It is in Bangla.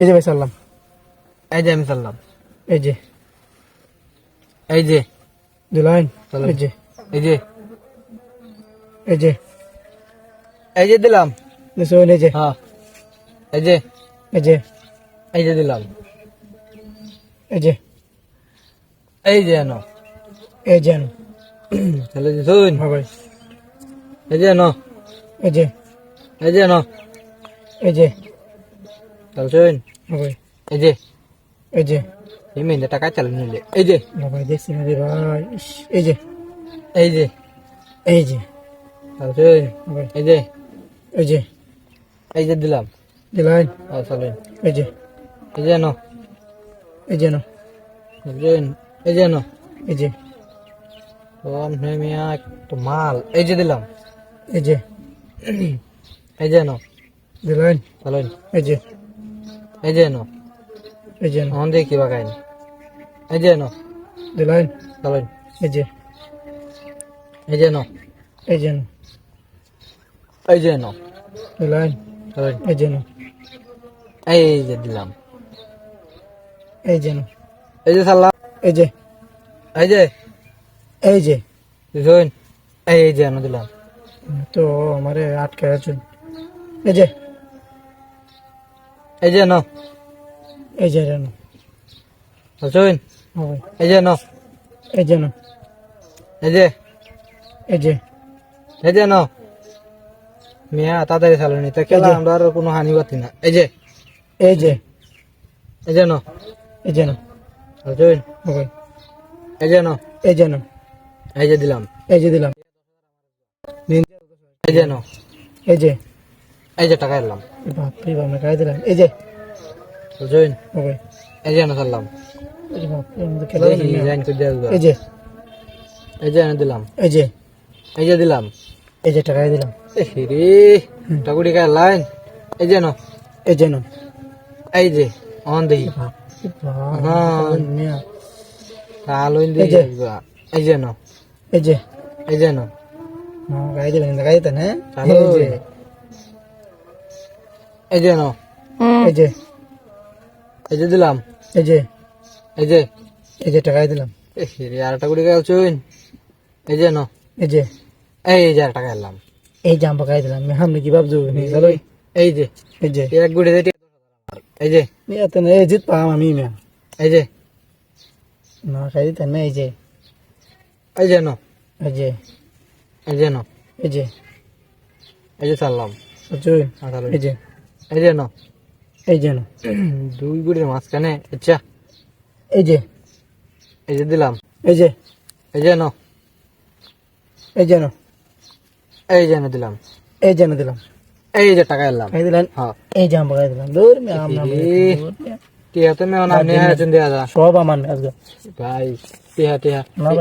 এই যে ভাই সাল্লাম, এই যে আমি চাললাম, এই যে এই যে দিলাইন, চালাম, এই যে এই যে এই যে এই যে দিলাম, নিশ্চয় এই যে হ্যাঁ এই যে এই যে এই যে দিলাম, এই যে এই যে এনো এই যে আনো। তাহলে যে শুন, হ্যাঁ ভাই, এই যে এনো, এই যে এই যে এনো, এই যে তাহলে শুন, হ্যাঁ ভাই, এই যে এই যে এই মেয়ে টাকা চালান নিলে, এই যে না ভাই দেখছি না রে ভাই, ইস, এই যে এই যে এই যে তাহলে শুন, হ্যাঁ ভাই, এই যে এই যে এই যে দিলাম, দিলাইন, চলেন, এই যে এই যে এনো, এই যে আনো, শুন, এই যে এনো, এই যে মিয়া একটু মাল, এই যে দিলাম, এই যে এই যে এনো, দিলাইন, চলেন, এই যে এই যে এনো, এই যে আনো, এখন দেখি কিবা খাইনি, এই যে এনো, দিলাইন, চলেন, এই যে এই যে এনো, এই যে আনো, এই যে এনো, দিলাইন, চলেন, এই যে আনো, এই যে দিলাম, এই যে আনো, এই যে সাল্লাম, এই যে এই যে এই যে শুন, এই যে এনো দিলাম, তো আমারে আটকে আছে, এই যে এই যে এনো, এই যে আনো, শুন, হ্যাঁ ভাই, এই যে এনো, এই যে আনো, এই যে এই যে এই যে এনো, মিয়া তাড়াতাড়ি চালানি তা খেলা আমরা আর কোনো হানি পাতি না, এই যে এই যে এই যে এনো, এই যে আনো, শুন, হ্যাঁ ভাই, এই যে এনো, এই যে আনো, এই যে দিলাম, এই যে দিলাম, এই যে এনো, এই যে এই যে টাকা এলাম, বাপরে বাপ না গায়ে দিলাম, এই যে শুন, হ্যাঁ ভাই, এই যে এনো চাললাম, এই যে বাপরে আমাদের খেলা দেখি জাইন করে দেওয়া এই যে এই যে এনো দিলাম, এই যে এই যে দিলাম, এই যে টাকা দিলাম, রে টাকুড়ি খাই লাইন, এই যে এনো, এই যে আনো, এই যে অন দেখি বাপরে বাপ, হ্যাঁ। মিয়া, আলো এই যে। দেখি এই যে এনো, এই যে এই যে এনো, হ্যাঁ গায়ে দিলাম, গায়ে দিতেন, হ্যাঁ, চালো। এই যে এই যে এনো, এই যে এই যে দিলাম, এই যে এই যে এই যে টাকা দিলাম, রে আর টাকুড়ি খাই চুন, এই যে এনো, এই যে এই যে আর টাকা এলাম, এই জাম্পা গায়ে দিলাম, আমি কি ভাবছো চলো, এই যে এই যে এক গুড়ি দিয়ে এই যে এত না, এই জিত পাম আমি মিয়া, এই যে না গায়ে দিতেন না, এই যে এই যে এনো, এই যে এই যে এনো, এই যে এই যে চাললাম, বুঝুন, এই যে এই যে এনো, এই যে আনো, দুই গুড়ির মাঝখানে আচ্ছা, এই যে এই যে দিলাম, এই যে এই যে এনো, এই যে আনো, এই যে এনো দিলাম, এই যে আনো দিলাম, এই যে টাকা এলাম, গায়ে দিলেন, হ্যাঁ এই জাম্পা গায়ে দিলাম, দূর মিয়া, আমরা টিয়া তো মেয়ে না নিয়ে আছেন দেয়া যা সব আমার আজকে ভাই, টিয়া টিয়া না ভাই।